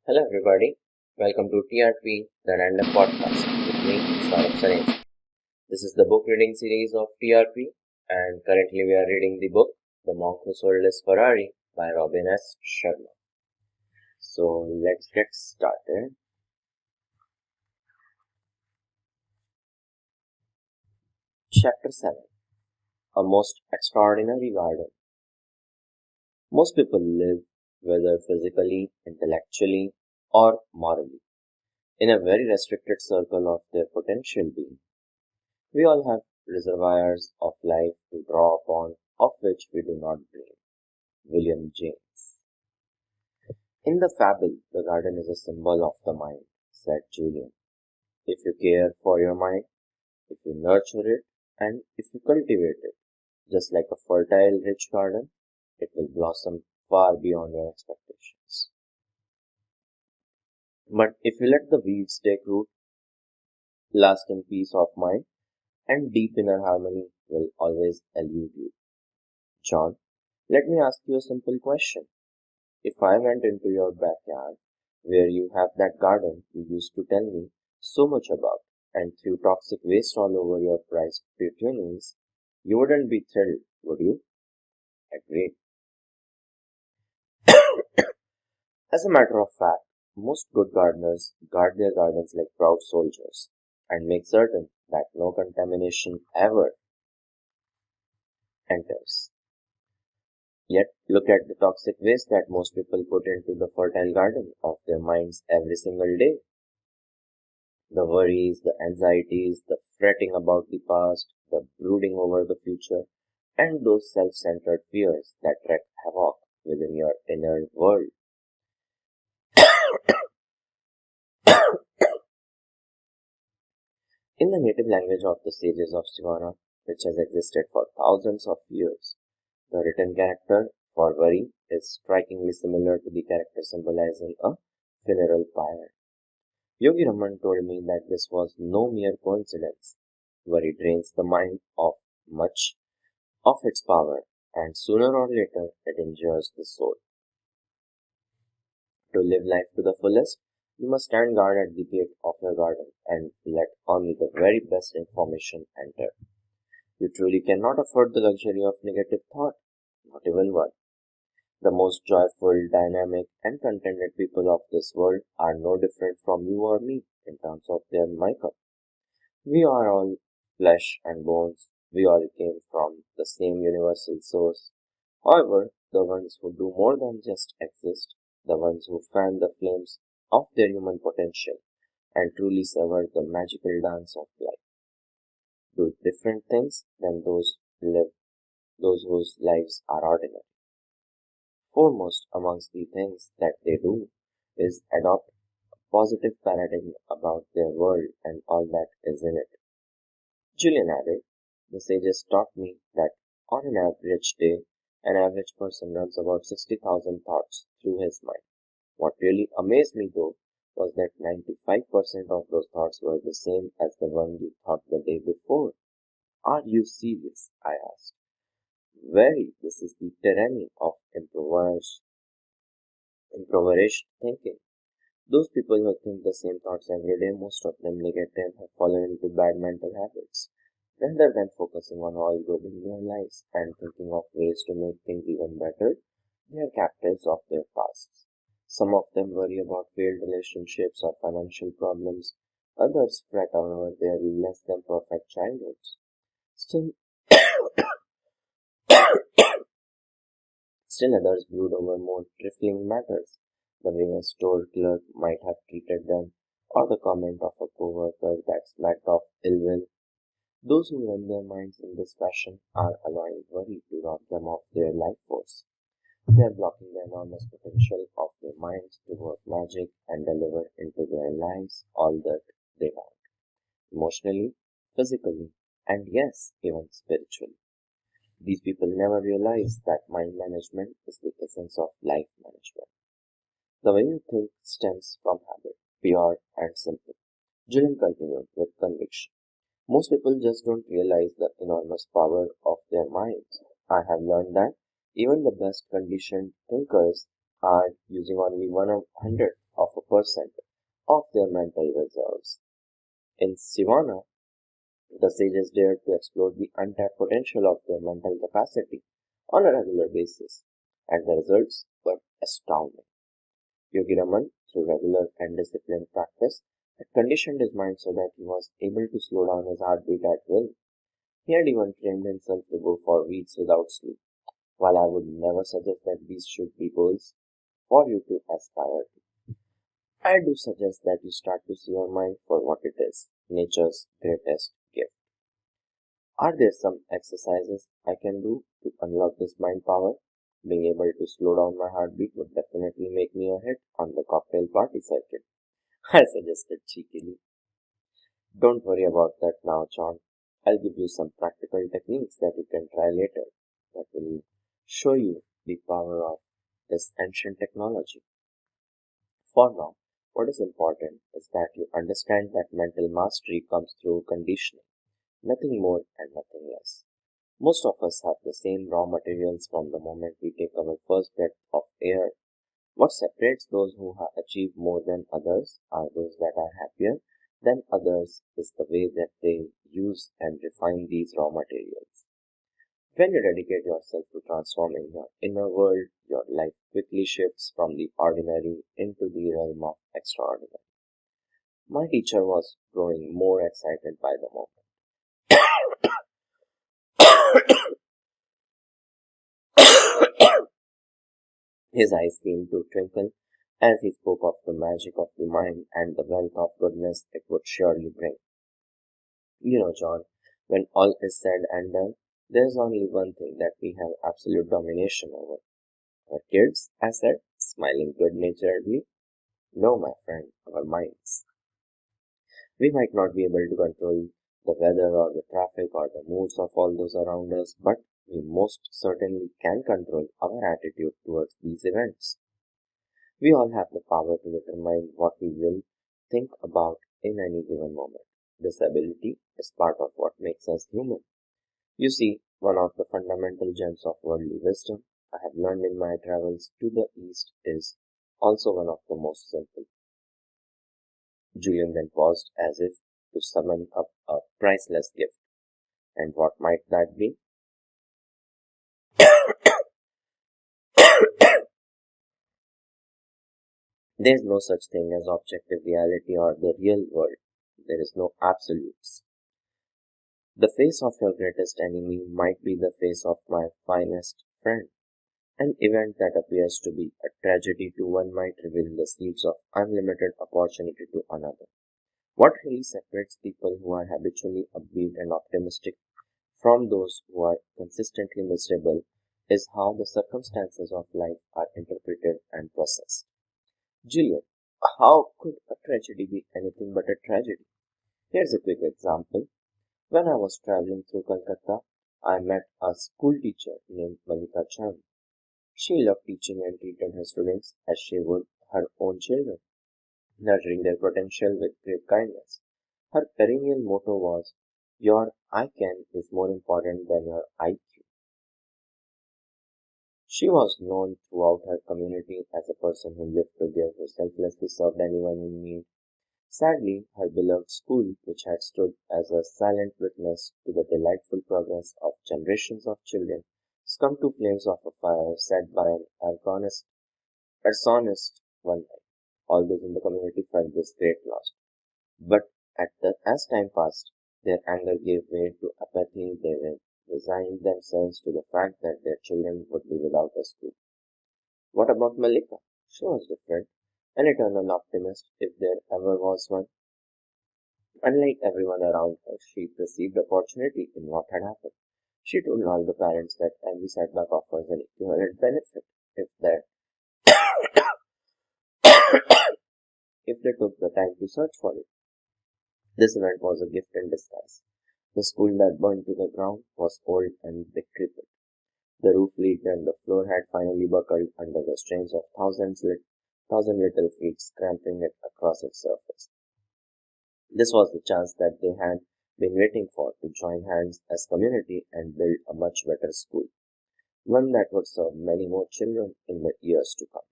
Hello everybody, welcome to TRP, the random podcast with me, Saurabh Sanesh. This is the book reading series of TRP and currently we are reading the book The Monk Who Sold His Ferrari by Robin S. Sharma. So let's get started. Chapter 7, A Most Extraordinary Garden. Most people live, whether physically, intellectually, or morally, in a very restricted circle of their potential being. We all have reservoirs of life to draw upon, of which we do not dream. William James. In the fable, the garden is a symbol of the mind, said Julian. If you care for your mind, if you nurture it, and if you cultivate it, just like a fertile, rich garden, it will blossom far beyond your expectations. But if you let the weeds take root, lasting peace of mind and deep inner harmony will always elude you. John, let me ask you a simple question. If I went into your backyard, where you have that garden you used to tell me so much about, and threw toxic waste all over your prized petunias, you wouldn't be thrilled, would you? Agreed. As a matter of fact, most good gardeners guard their gardens like proud soldiers and make certain that no contamination ever enters. Yet, look at the toxic waste that most people put into the fertile garden of their minds every single day. The worries, the anxieties, the fretting about the past, the brooding over the future, and those self-centered fears that wreak havoc within your inner world. In the native language of the sages of Sivana, which has existed for thousands of years, the written character for worry is strikingly similar to the character symbolizing a funeral pyre. Yogi Raman told me that this was no mere coincidence. Worry drains the mind of much of its power, and sooner or later it injures the soul. To live life to the fullest, you must stand guard at the gate of your garden and let only the very best information enter. You truly cannot afford the luxury of negative thought, not even one. The most joyful, dynamic, and contented people of this world are no different from you or me in terms of their makeup. We are all flesh and bones. We all came from the same universal source. However, the ones who do more than just exist, the ones who fan the flames of their human potential and truly savor the magical dance of life, do different things than those whose lives are ordinary. Foremost amongst the things that they do is adopt a positive paradigm about their world and all that is in it. Julian added, the sages taught me that on an average day, an average person runs about 60,000 thoughts through his mind. What really amazed me though was that 95% of those thoughts were the same as the one you thought the day before. Are you serious? I asked. Very, this is the tyranny of improvised thinking. Those people who think the same thoughts every day, most of them negative, have fallen into bad mental habits. Rather than focusing on all good in their lives and thinking of ways to make things even better, they are captives of their pasts. Some of them worry about failed relationships or financial problems. Others fret over their less than perfect childhoods. Still, still others brood over more trifling matters, the way a store clerk might have treated them, or the comment of a coworker that smacked of ill will. Those who run their minds in this fashion are allowing worry to rob them of their life force. They are blocking the enormous potential of their minds to work magic and deliver into their lives all that they want, emotionally, physically, and yes, even spiritually. These people never realize that mind management is the essence of life management. The way you think stems from habit, pure and simple. Julian continued with conviction. Most people just don't realize the enormous power of their minds. I have learned that Even the best conditioned thinkers are using only 1/100% of their mental reserves. In Sivana, the sages dared to explore the untapped potential of their mental capacity on a regular basis, and the results were astounding. Yogiraman, through regular and disciplined practice, had conditioned his mind so that he was able to slow down his heartbeat at will. He had even trained himself to go for weeks without sleep. While I would never suggest that these should be goals for you to aspire to, I do suggest that you start to see your mind for what it is, nature's greatest gift. Are there some exercises I can do to unlock this mind power? Being able to slow down my heartbeat would definitely make me a hit on the cocktail party circuit, I suggested cheekily. Don't worry about that now, John. I'll give you some practical techniques that you can try later that will show you the power of this ancient technology. For now, what is important is that you understand that mental mastery comes through conditioning, nothing more and nothing less. Most of us have the same raw materials from the moment we take our first breath of air. What separates those who have achieved more than others are those that are happier than others is the way that they use and refine these raw materials. When you dedicate yourself to transforming your inner world, your life quickly shifts from the ordinary into the realm of extraordinary. My teacher was growing more excited by the moment. His eyes seemed to twinkle as he spoke of the magic of the mind and the wealth of goodness it would surely bring. You know, John, when all is said and done, there's only one thing that we have absolute domination over. Our kids, I said, smiling good naturedly. No, my friend, our minds. We might not be able to control the weather or the traffic or the moods of all those around us, but we most certainly can control our attitude towards these events. We all have the power to determine what we will think about in any given moment. This ability is part of what makes us human. You see, one of the fundamental gems of worldly wisdom I have learned in my travels to the East is also one of the most simple. Julian then paused as if to summon up a priceless gift. And what might that be? There is no such thing as objective reality or the real world. There is no absolutes. The face of your greatest enemy might be the face of my finest friend. An event that appears to be a tragedy to one might reveal the seeds of unlimited opportunity to another. What really separates people who are habitually upbeat and optimistic from those who are consistently miserable is how the circumstances of life are interpreted and processed. Jillian, how could a tragedy be anything but a tragedy? Here's a quick example. When I was traveling through Calcutta, I met a school teacher named Malika Chand. She loved teaching and treated her students as she would her own children, nurturing their potential with great kindness. Her perennial motto was, "Your I can is more important than your IQ." She was known throughout her community as a person who lived to give, who selflessly served anyone in need. Sadly, her beloved school, which had stood as a silent witness to the delightful progress of generations of children, succumbed to flames of a fire set by an arsonist one night. All those in the community felt this great loss. But as time passed, their anger gave way to apathy. They resigned themselves to the fact that their children would be without a school. What about Malika? She was different, an eternal optimist if there ever was one. Unlike everyone around her, she perceived opportunity in what had happened. She told all the parents that every setback offers an equivalent benefit if they if they took the time to search for it. This event was a gift in disguise. The school that burned to the ground was old and decrepit. The roof leaked and the floor had finally buckled under the strains of thousand little feet scraping it across its surface. This was the chance that they had been waiting for to join hands as community and build a much better school. one that would serve many more children in the years to come.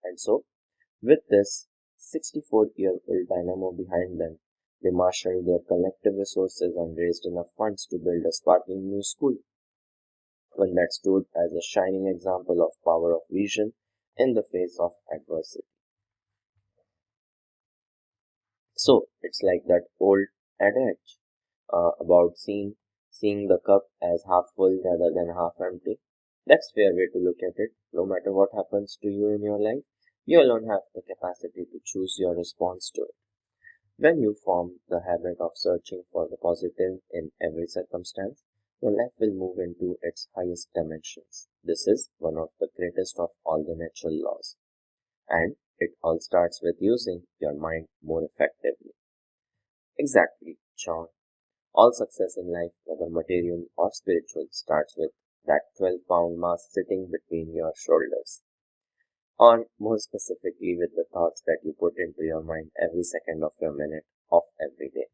And so, with this 64-year-old dynamo behind them, they marshaled their collective resources and raised enough funds to build a sparkling new school, one that stood as a shining example of power of vision in the face of adversity. So it's like that old adage about seeing the cup as half full rather than half empty. That's fair way to look at it. No matter what happens to you in your life, you alone have the capacity to choose your response to it. When you form the habit of searching for the positive in every circumstance, your life will move into its highest dimensions. This is one of the greatest of all the natural laws. And it all starts with using your mind more effectively. Exactly, Sean. All success in life, whether material or spiritual, starts with that 12-pound mass sitting between your shoulders. Or more specifically, with the thoughts that you put into your mind every second of your minute of every day.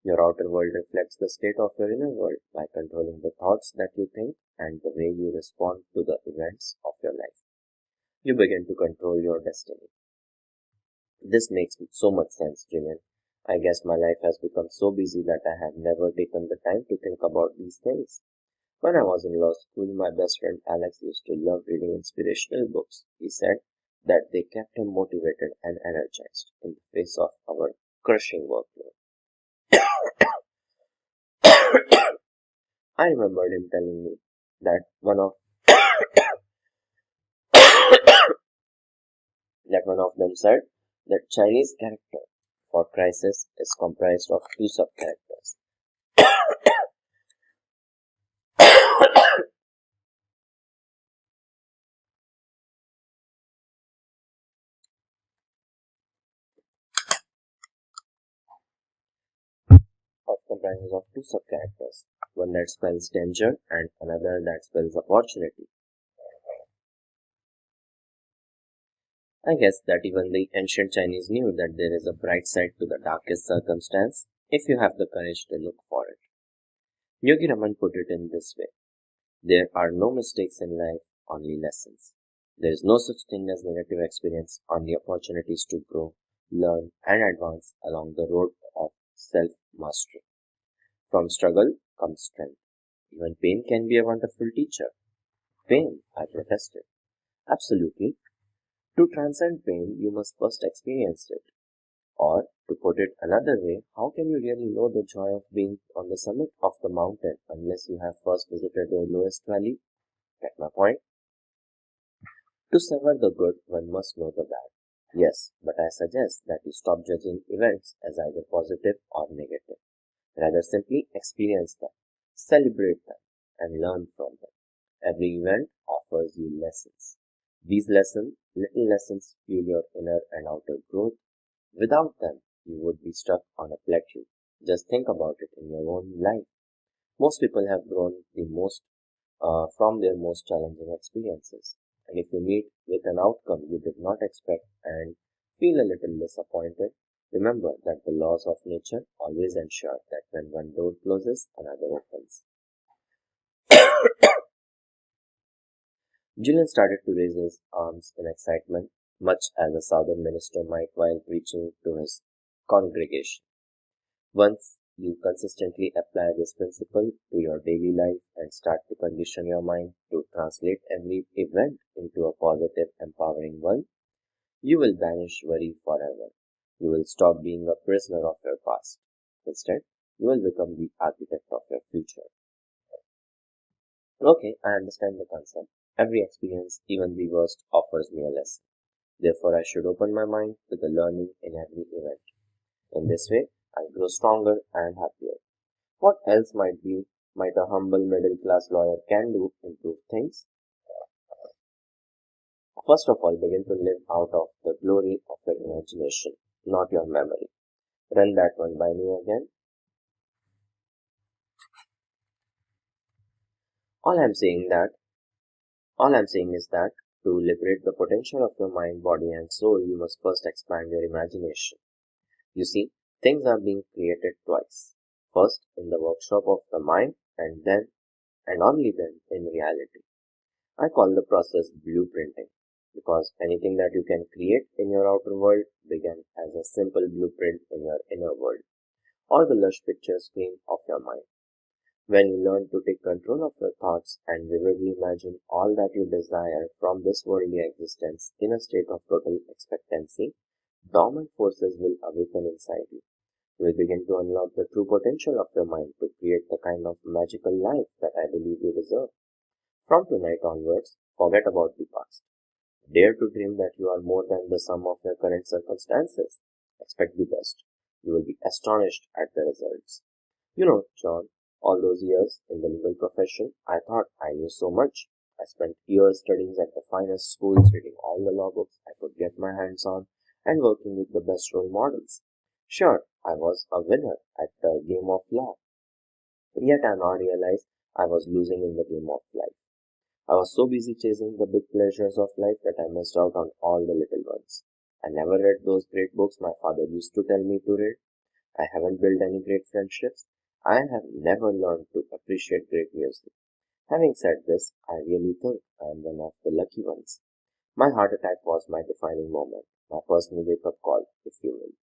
Your outer world reflects the state of your inner world by controlling the thoughts that you think and the way you respond to the events of your life. You begin to control your destiny. This makes so much sense, Julian. I guess my life has become so busy that I have never taken the time to think about these things. When I was in law school, my best friend Alex used to love reading inspirational books. He said that they kept him motivated and energized in the face of our crushing workload. I remembered him telling me that one of them said that Chinese character for crisis is comprised of two sub-characters. One that spells danger and another that spells opportunity. I guess that even the ancient Chinese knew that there is a bright side to the darkest circumstance if you have the courage to look for it. Yogi Raman put it in this way: there are no mistakes in life, only lessons. There is no such thing as negative experience, only opportunities to grow, learn, and advance along the road of self-mastery. From struggle comes strength. Even pain can be a wonderful teacher. Pain, I protested. Absolutely. To transcend pain, you must first experience it. Or, to put it another way, how can you really know the joy of being on the summit of the mountain unless you have first visited the lowest valley? Get my point? To sever the good, one must know the bad. Yes, but I suggest that you stop judging events as either positive or negative. Rather simply experience them, celebrate them, and learn from them. Every event offers you lessons. These lessons, little lessons, fuel your inner and outer growth. Without them, you would be stuck on a plateau. Just think about it in your own life. Most people have grown the most from their most challenging experiences. And if you meet with an outcome you did not expect and feel a little disappointed, remember that the laws of nature always ensure that when one door closes, another opens. Julian started to raise his arms in excitement, much as a southern minister might while preaching to his congregation. Once you consistently apply this principle to your daily life and start to condition your mind to translate every event into a positive, empowering one, you will banish worry forever. You will stop being a prisoner of your past. Instead, you will become the architect of your future. Okay, I understand the concept. Every experience, even the worst, offers me a lesson. Therefore, I should open my mind to the learning in every event. In this way, I grow stronger and happier. What else might a humble middle class lawyer can do to improve things? First of all, begin to live out of the glory of your imagination, not your memory. Run that one by me again. All I'm saying that all I'm saying is that to liberate the potential of your mind, body, and soul, you must first expand your imagination. You see, things are being created twice. First, in the workshop of the mind, and then, and only then, in reality. I call the process blueprinting because anything that you can create in your outer world began as a simple blueprint in your inner world or the lush picture screen of your mind. When you learn to take control of your thoughts and vividly imagine all that you desire from this worldly existence in a state of total expectancy, dormant forces will awaken inside you. You will begin to unlock the true potential of your mind to create the kind of magical life that I believe you deserve. From tonight onwards, forget about the past. Dare to dream that you are more than the sum of your current circumstances. Expect the best. You will be astonished at the results. John, all those years in the legal profession, I thought I knew so much. I spent years studying at the finest schools, reading all the law books I could get my hands on, and working with the best role models. Sure, I was a winner at the game of law, yet I now realized I was losing in the game of life. I was so busy chasing the big pleasures of life that I missed out on all the little ones. I never read those great books my father used to tell me to read. I haven't built any great friendships. I have never learned to appreciate great music. Having said this, I really think I am one of the lucky ones. My heart attack was my defining moment, my personal wake-up call, if you will.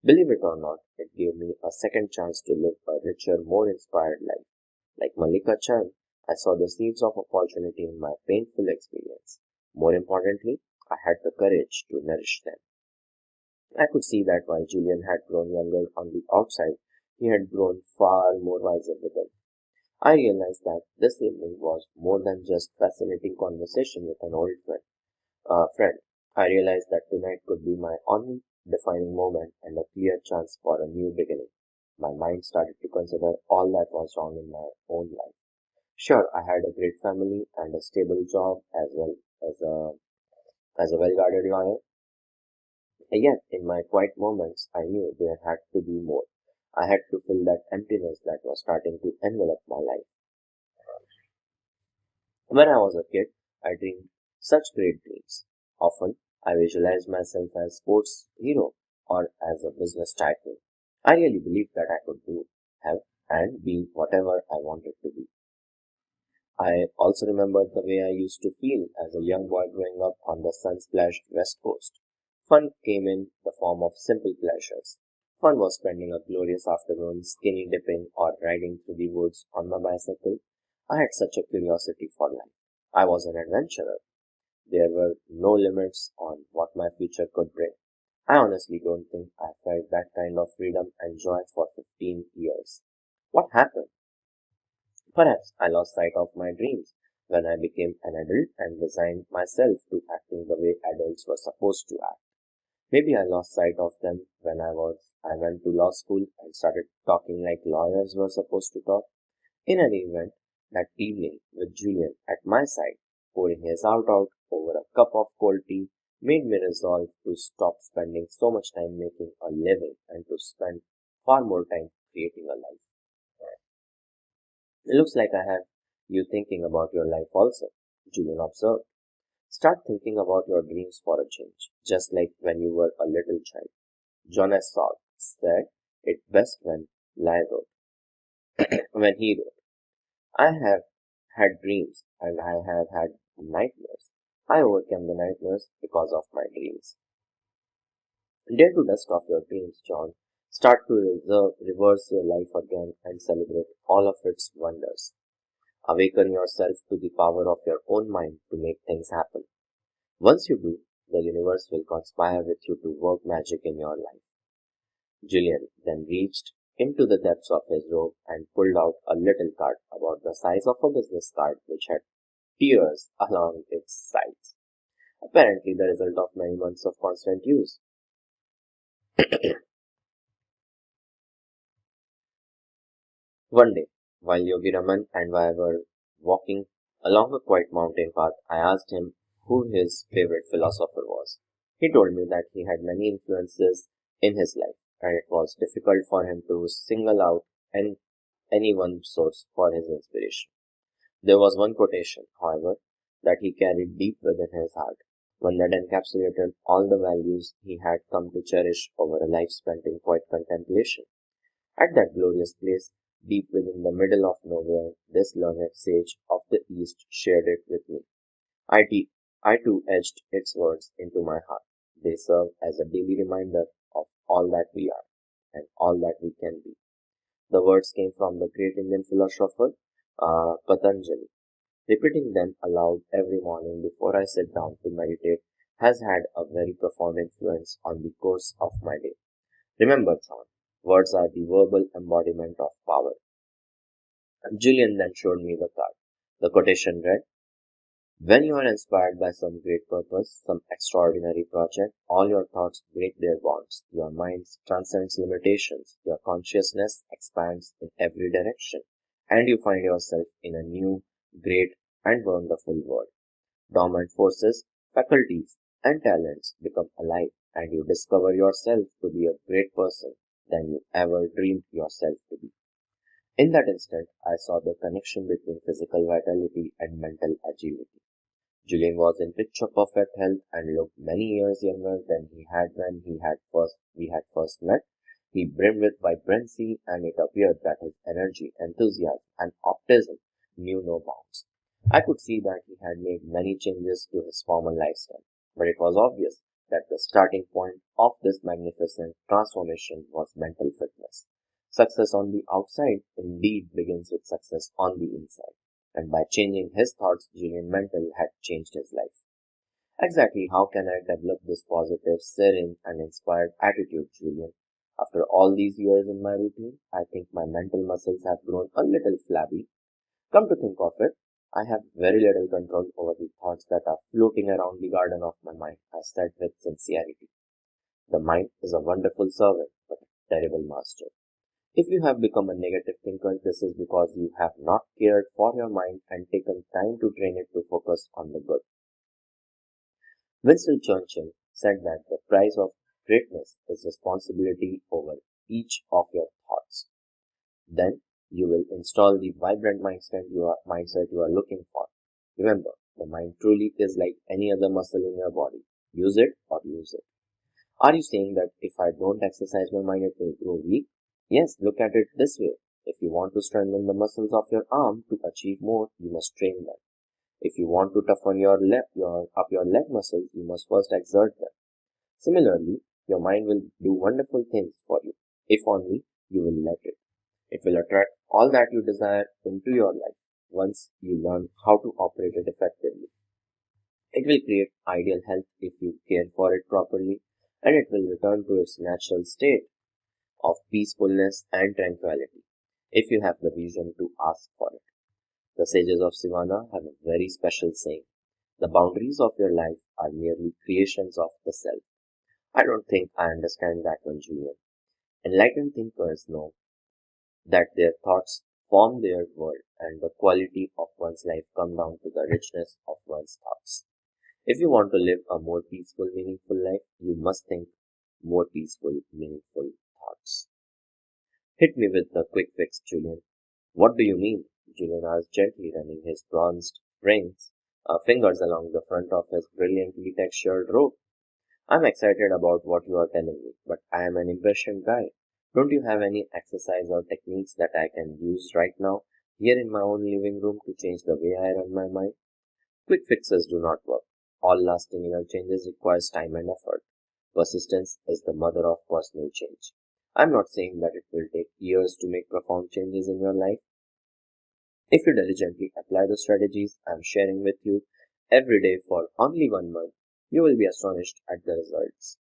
Believe it or not, it gave me a second chance to live a richer, more inspired life. Like Malika Chand, I saw the seeds of opportunity in my painful experience. More importantly, I had the courage to nourish them. I could see that while Julian had grown younger on the outside, he had grown far more wiser within. I realized that this evening was more than just fascinating conversation with an old friend. I realized that tonight could be my only defining moment and a clear chance for a new beginning. My mind started to consider all that was wrong in my own life. Sure, I had a great family and a stable job as well as a well-guarded lawyer. Yet, in my quiet moments, I knew there had to be more. I had to fill that emptiness that was starting to envelop my life. When I was a kid, I dreamed such great dreams. Often, I visualized myself as sports hero or as a business tycoon. I really believed that I could have, and be whatever I wanted to be. I also remembered the way I used to feel as a young boy growing up on the sun-splashed West Coast. Fun came in the form of simple pleasures. Fun was spending a glorious afternoon skinny dipping or riding through the woods on my bicycle. I had such a curiosity for life. I was an adventurer. There were no limits on what my future could bring. I honestly don't think I felt that kind of freedom and joy for 15 years. What happened? Perhaps I lost sight of my dreams when I became an adult and resigned myself to acting the way adults were supposed to act. Maybe I lost sight of them when I went to law school and started talking like lawyers were supposed to talk. In any event, that evening with Julian at my side, pouring his heart out over a cup of cold tea, made me resolve to stop spending so much time making a living and to spend far more time creating a life. It looks like I have you thinking about your life also, Julian observed. Start thinking about your dreams for a change, just like when you were a little child. Jonas Salk said it best when he wrote, I have had dreams and I have had nightmares. I overcame the nightmares because of my dreams. Dare to dust off your dreams, John. Start to reverse your life again and celebrate all of its wonders. Awaken yourself to the power of your own mind to make things happen. Once you do, the universe will conspire with you to work magic in your life. Julian then reached into the depths of his robe and pulled out a little card about the size of a business card which had tears along its sides. Apparently the result of many months of constant use. One day, while Yogi Raman and I were walking along a quiet mountain path, I asked him who his favorite philosopher was. He told me that he had many influences in his life, and it was difficult for him to single out any one source for his inspiration. There was one quotation, however, that he carried deep within his heart, one that encapsulated all the values he had come to cherish over a life spent in quiet contemplation. At that glorious place, Deep within the middle of nowhere, this learned sage of the East shared it with me. I, te- I too etched its words into my heart. They serve as a daily reminder of all that we are and all that we can be. The words came from the great Indian philosopher Patanjali. Repeating them aloud every morning before I sit down to meditate has had a very profound influence on the course of my day. Remember, John, words are the verbal embodiment of power. Julian then showed me the card. The quotation read, when you are inspired by some great purpose, some extraordinary project, all your thoughts break their bonds. Your mind transcends limitations. Your consciousness expands in every direction. And you find yourself in a new, great, and wonderful world. Dormant forces, faculties, and talents become alive, and you discover yourself to be a great person than you ever dreamed yourself to be. In that instant, I saw the connection between physical vitality and mental agility. Julian was in picture perfect health and looked many years younger than he had when we had first met. He brimmed with vibrancy, and it appeared that his energy, enthusiasm, and optimism knew no bounds. I could see that he had made many changes to his former lifestyle, but it was obvious that the starting point of this magnificent transformation was mental fitness. Success on the outside indeed begins with success on the inside, and by changing his thoughts, Julian Mental had changed his life. Exactly how can I develop this positive, serene, and inspired attitude, Julian? After all these years in my routine, I think my mental muscles have grown a little flabby. Come to think of it, I have very little control over the thoughts that are floating around the garden of my mind, I said with sincerity. The mind is a wonderful servant, but a terrible master. If you have become a negative thinker, this is because you have not cared for your mind and taken time to train it to focus on the good. Winston Churchill said that the price of greatness is responsibility over each of your thoughts. Then you will install the vibrant mindset you are looking for. Remember, the mind truly is like any other muscle in your body. Use it or lose it. Are you saying that if I don't exercise my mind, it will grow weak? Yes, look at it this way. If you want to strengthen the muscles of your arm to achieve more, you must train them. If you want to toughen your leg muscles, you must first exert them. Similarly, your mind will do wonderful things for you, if only you will let it. It will attract all that you desire into your life once you learn how to operate it effectively. It will create ideal health if you care for it properly, and it will return to its natural state of peacefulness and tranquility if you have the vision to ask for it. The sages of Sivana have a very special saying. The boundaries of your life are merely creations of the self. I don't think I understand that one, Julian. Enlightened thinkers know that their thoughts form their world, and the quality of one's life come down to the richness of one's thoughts. If you want to live a more peaceful, meaningful life, you must think more peaceful, meaningful thoughts. Hit me with the quick fix, Julian. What do you mean? Julian asked gently, running his bronzed fingers along the front of his brilliantly textured robe. I'm excited about what you are telling me, but I am an impatient guy. Don't you have any exercise or techniques that I can use right now, here in my own living room, to change the way I run my mind? Quick fixes do not work. All lasting inner changes requires time and effort. Persistence is the mother of personal change. I'm not saying that it will take years to make profound changes in your life. If you diligently apply the strategies I'm sharing with you every day for only 1 month, you will be astonished at the results.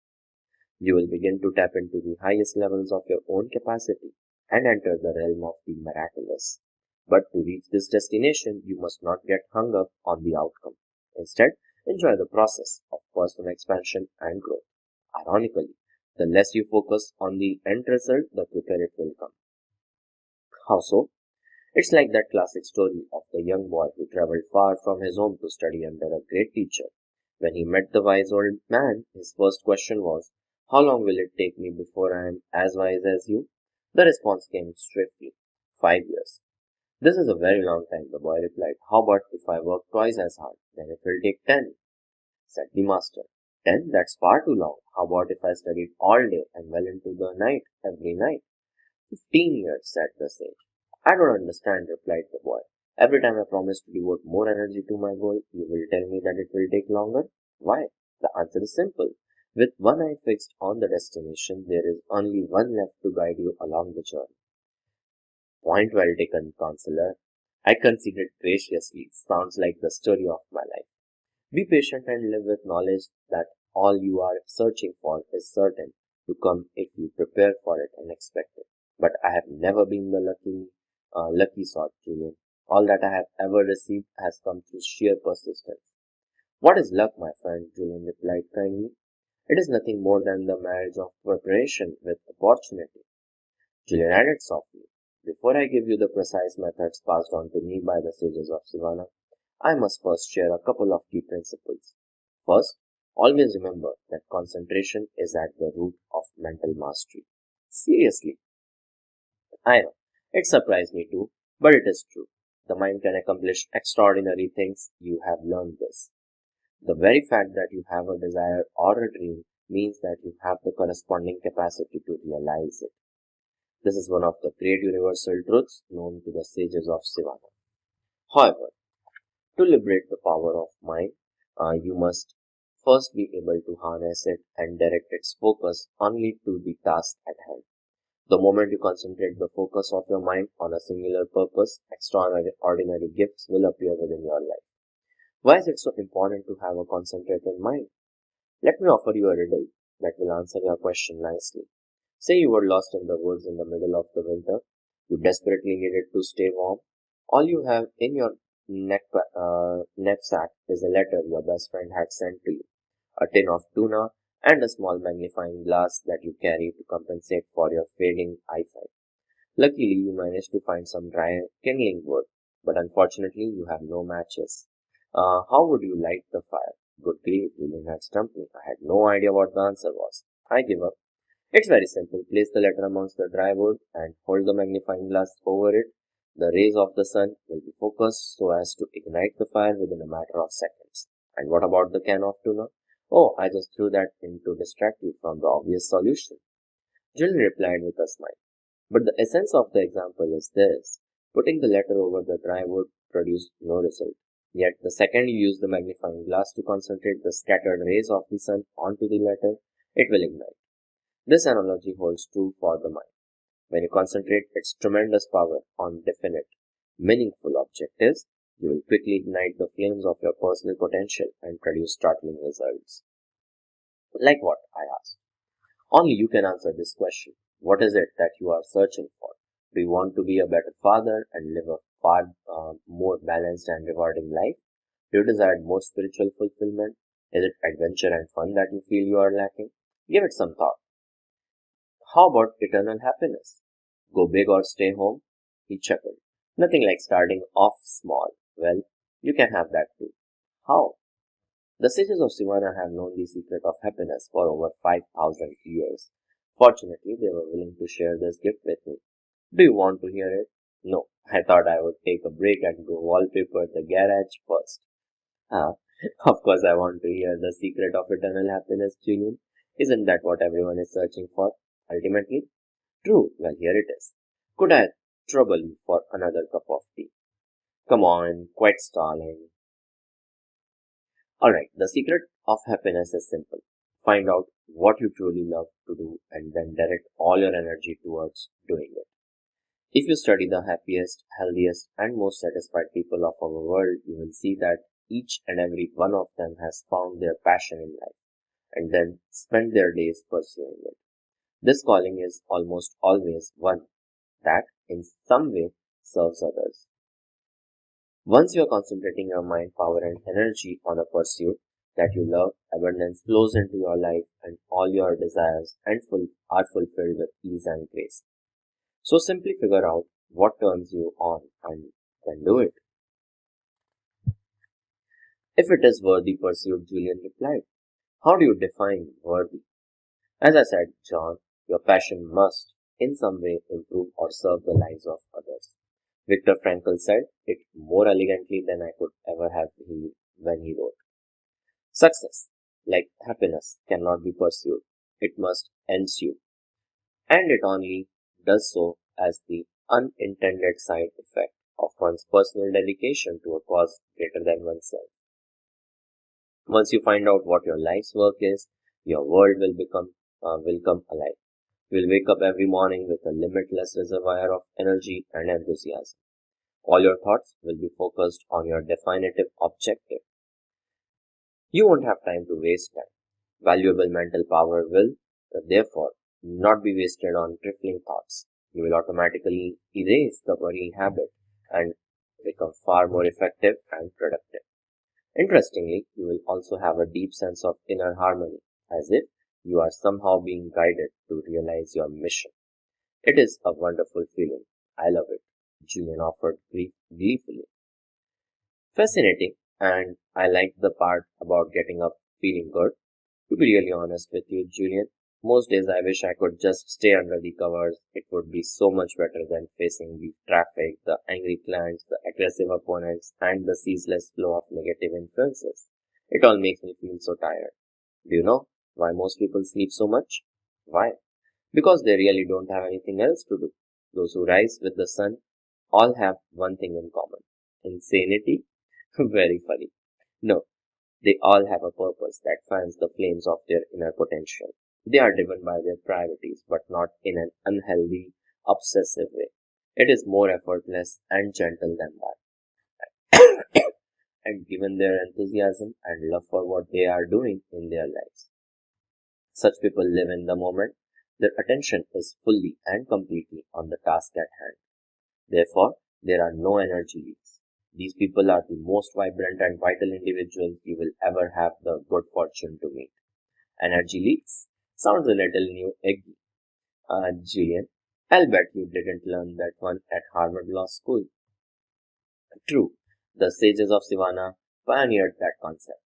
You will begin to tap into the highest levels of your own capacity and enter the realm of the miraculous. But to reach this destination, you must not get hung up on the outcome. Instead, enjoy the process of personal expansion and growth. Ironically, the less you focus on the end result, the quicker it will come. How so? It's like that classic story of the young boy who traveled far from his home to study under a great teacher. When he met the wise old man, his first question was, how long will it take me before I am as wise as you? The response came swiftly, 5 years. This is a very long time, the boy replied. How about if I work twice as hard? Then it will take 10, said the master. 10? That's far too long. How about if I studied all day and well into the night, every night? 15 years, said the sage. I don't understand, replied the boy. Every time I promise to devote more energy to my goal, you will tell me that it will take longer. Why? The answer is simple. With one eye fixed on the destination, there is only one left to guide you along the journey. Point well taken, counselor. I conceded graciously. Sounds like the story of my life. Be patient and live with knowledge that all you are searching for is certain to come if you prepare for it and expect it. But I have never been the lucky sort, Julian. All that I have ever received has come through sheer persistence. What is luck, my friend? Julian replied kindly. It is nothing more than the marriage of preparation with opportunity. Julian added softly, before I give you the precise methods passed on to me by the sages of Sivana, I must first share a couple of key principles. First, always remember that concentration is at the root of mental mastery. Seriously, I know, it surprised me too, but it is true. The mind can accomplish extraordinary things. You have learned this. The very fact that you have a desire or a dream means that you have the corresponding capacity to realize it. This is one of the great universal truths known to the sages of Sivana. However, to liberate the power of mind, you must first be able to harness it and direct its focus only to the task at hand. The moment you concentrate the focus of your mind on a singular purpose, extraordinary gifts will appear within your life. Why is it so important to have a concentrated mind? Let me offer you a riddle that will answer your question nicely. Say you were lost in the woods in the middle of the winter. You desperately needed to stay warm. All you have in your knapsack is a letter your best friend had sent to you, a tin of tuna, and a small magnifying glass that you carry to compensate for your fading eyesight. Luckily, you managed to find some dry kindling wood, but unfortunately, you have no matches. How would you light the fire? Good grief, Julian had stumped me. I had no idea what the answer was. I give up. It's very simple. Place the letter amongst the dry wood and hold the magnifying glass over it. The rays of the sun will be focused so as to ignite the fire within a matter of seconds. And what about the can of tuna? Oh, I just threw that in to distract you from the obvious solution. Jill replied with a smile. But the essence of the example is this. Putting the letter over the dry wood produced no result. Yet the second you use the magnifying glass to concentrate the scattered rays of the sun onto the letter, it will ignite. This analogy holds true for the mind. When you concentrate its tremendous power on definite, meaningful objectives, you will quickly ignite the flames of your personal potential and produce startling results. Like what? I asked. Only you can answer this question. What is it that you are searching for? Do you want to be a better father and live a far more balanced and rewarding life? Do you desire more spiritual fulfillment? Is it adventure and fun that you feel you are lacking? Give it some thought. How about eternal happiness? Go big or stay home? He chuckled. Nothing like starting off small. Well, you can have that too. How? The sages of Sivana have known the secret of happiness for over 5,000 years. Fortunately, they were willing to share this gift with me. Do you want to hear it? No, I thought I would take a break and go wallpaper the garage first. Ah, of course I want to hear the secret of eternal happiness, Julian. Isn't that what everyone is searching for, ultimately? True, well here it is. Could I trouble you for another cup of tea? Come on, quit stalling. Alright, the secret of happiness is simple. Find out what you truly love to do and then direct all your energy towards doing it. If you study the happiest, healthiest, and most satisfied people of our world, you will see that each and every one of them has found their passion in life and then spent their days pursuing it. This calling is almost always one that, in some way, serves others. Once you are concentrating your mind, power, and energy on a pursuit that you love, abundance flows into your life and all your desires are fulfilled with ease and grace. So simply figure out what turns you on and then do it. If it is worthy pursuit, Julian replied. How do you define worthy? As I said, John, your passion must, in some way, improve or serve the lives of others. Viktor Frankl said it more elegantly than I could ever have when he wrote. Success, like happiness, cannot be pursued. It must ensue. And it only does so as the unintended side effect of one's personal dedication to a cause greater than oneself. Once you find out what your life's work is, your world will come alive. You will wake up every morning with a limitless reservoir of energy and enthusiasm. All your thoughts will be focused on your definitive objective. You won't have time to waste time. Valuable mental power will, therefore, not be wasted on trifling thoughts. You will automatically erase the worrying habit and become far more effective and productive. Interestingly, you will also have a deep sense of inner harmony, as if you are somehow being guided to realize your mission. It is a wonderful feeling. I love it, Julian offered gleefully. Fascinating, and I like the part about getting up feeling good. To be really honest with you, Julian, most days I wish I could just stay under the covers. It would be so much better than facing the traffic, the angry clients, the aggressive opponents, and the ceaseless flow of negative influences. It all makes me feel so tired. Do you know why most people sleep so much? Why? Because they really don't have anything else to do. Those who rise with the sun all have one thing in common: insanity. Very funny. No, they all have a purpose that fans the flames of their inner potential. They are driven by their priorities, but not in an unhealthy, obsessive way. It is more effortless and gentle than that. And given their enthusiasm and love for what they are doing in their lives, such people live in the moment. Their attention is fully and completely on the task at hand. Therefore, there are no energy leaks. These people are the most vibrant and vital individuals you will ever have the good fortune to meet. Energy leaks? Sounds a little new eggy. Julian, I'll bet you didn't learn that one at Harvard Law School. True, the sages of Savannah pioneered that concept,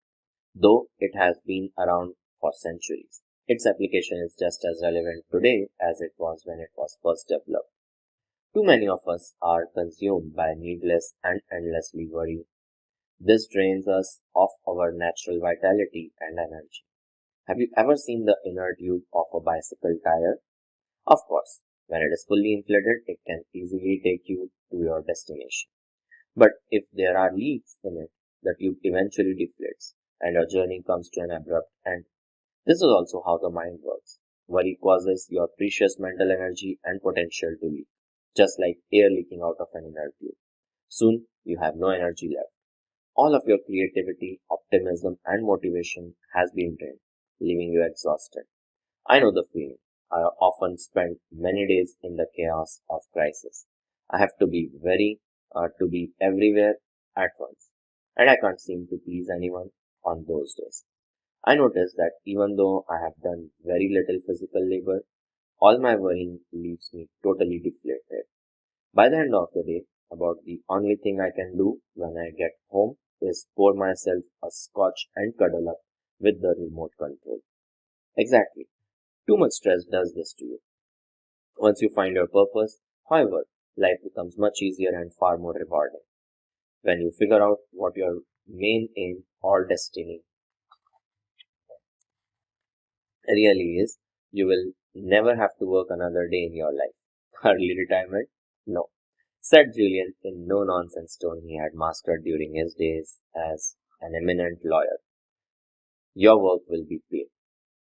though it has been around for centuries. Its application is just as relevant today as it was when it was first developed. Too many of us are consumed by needless and endlessly worry. This drains us of our natural vitality and energy. Have you ever seen the inner tube of a bicycle tire? Of course, when it is fully inflated, it can easily take you to your destination. But if there are leaks in it, the tube eventually deflates and your journey comes to an abrupt end. This is also how the mind works. Worry causes your precious mental energy and potential to leak, just like air leaking out of an inner tube. Soon, you have no energy left. All of your creativity, optimism, and motivation has been drained, leaving you exhausted. I know the feeling. I often spend many days in the chaos of crisis. I have to be everywhere at once, and I can't seem to please anyone on those days. I notice that even though I have done very little physical labor, all my worrying leaves me totally deflated. By the end of the day, about the only thing I can do when I get home is pour myself a scotch and cuddle up with the remote control. Exactly. Too much stress does this to you. Once you find your purpose, however, life becomes much easier and far more rewarding. When you figure out what your main aim or destiny really is, you will never have to work another day in your life. Early retirement? No. Said Julian in no nonsense tone he had mastered during his days as an eminent lawyer. Your work will be paid.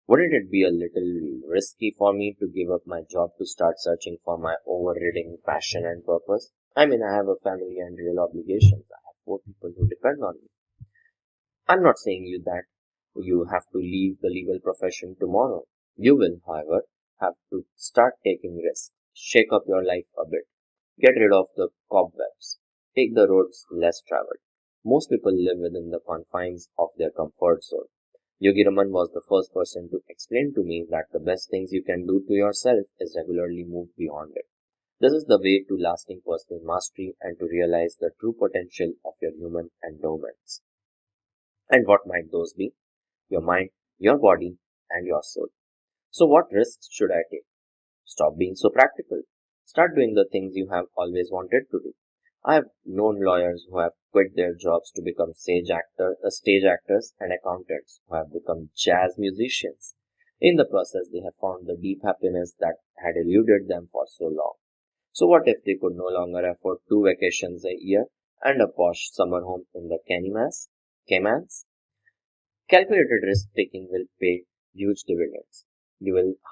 Wouldn't it be a little risky for me to give up my job to start searching for my overriding passion and purpose? I mean, I have a family and real obligations. I have four people who depend on me. I'm not saying you that you have to leave the legal profession tomorrow. You will, however, have to start taking risks, shake up your life a bit, get rid of the cobwebs, take the roads less traveled. Most people live within the confines of their comfort zone. Yogi Raman was the first person to explain to me that the best things you can do to yourself is regularly move beyond it. This is the way to lasting personal mastery and to realize the true potential of your human endowments. And what might those be? Your mind, your body, and your soul. So what risks should I take? Stop being so practical. Start doing the things you have always wanted to do. I have known lawyers who have quit their jobs to become stage actors and accountants who have become jazz musicians. In the process, they have found the deep happiness that had eluded them for so long. So what if they could no longer afford 2 vacations a year and a posh summer home in the Caymans? Calculated risk taking will pay huge dividends.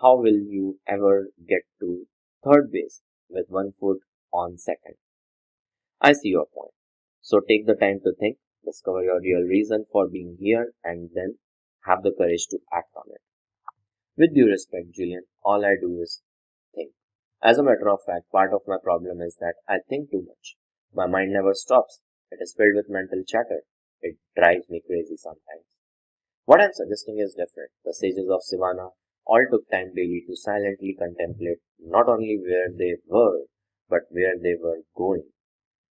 How will you ever get to third base with one foot on second? I see your point. So take the time to think, discover your real reason for being here, and then have the courage to act on it. With due respect, Julian, all I do is think. As a matter of fact, part of my problem is that I think too much. My mind never stops. It is filled with mental chatter. It drives me crazy sometimes. What I'm suggesting is different. The sages of Sivana all took time daily to silently contemplate not only where they were, but where they were going.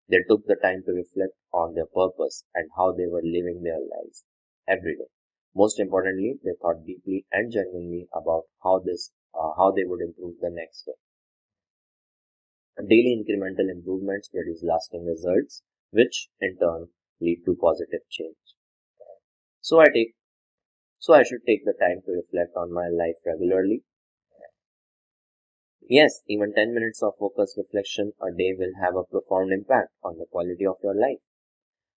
They took the time to reflect on their purpose and how they were living their lives every day. Most importantly, they thought deeply and genuinely about how they would improve the next day. Daily incremental improvements produce lasting results, which in turn lead to positive change. So I take so I should take the time to reflect on my life regularly. Yes, even 10 minutes of focused reflection a day will have a profound impact on the quality of your life.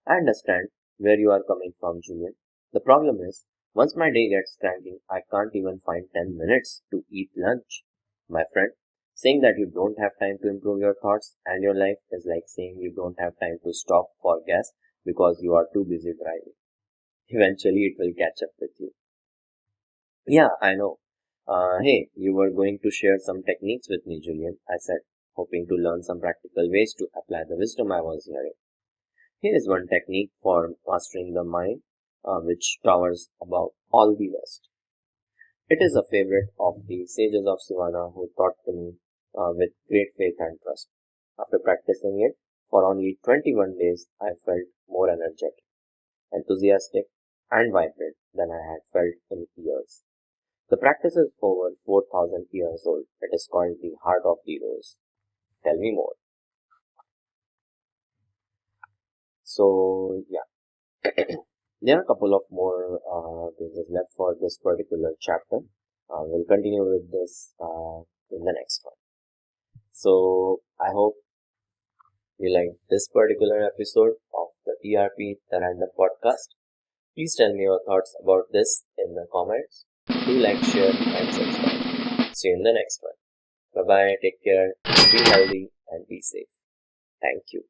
I understand where you are coming from, Julian. The problem is, once my day gets cranking, I can't even find 10 minutes to eat lunch. My friend, saying that you don't have time to improve your thoughts and your life is like saying you don't have time to stop for gas because you are too busy driving. Eventually, it will catch up with you. Yeah, I know. Hey, you were going to share some techniques with me, Julian, I said, hoping to learn some practical ways to apply the wisdom I was hearing. Here is one technique for mastering the mind, which towers above all the rest. It is a favorite of the sages of Sivana who taught to me with great faith and trust. After practicing it for only 21 days, I felt more energetic, enthusiastic, and vibrant than I had felt in years. The practice is over 4,000 years old. It is called the heart of the rose. Tell me more. So, yeah, there are a couple of more pages left for this particular chapter. We'll continue with this in the next one. So, I hope you liked this particular episode of the TRP The Random Podcast. Please tell me your thoughts about this in the comments. Do like, share, and subscribe. See you in the next one. Bye bye, take care, be healthy, and be safe. Thank you.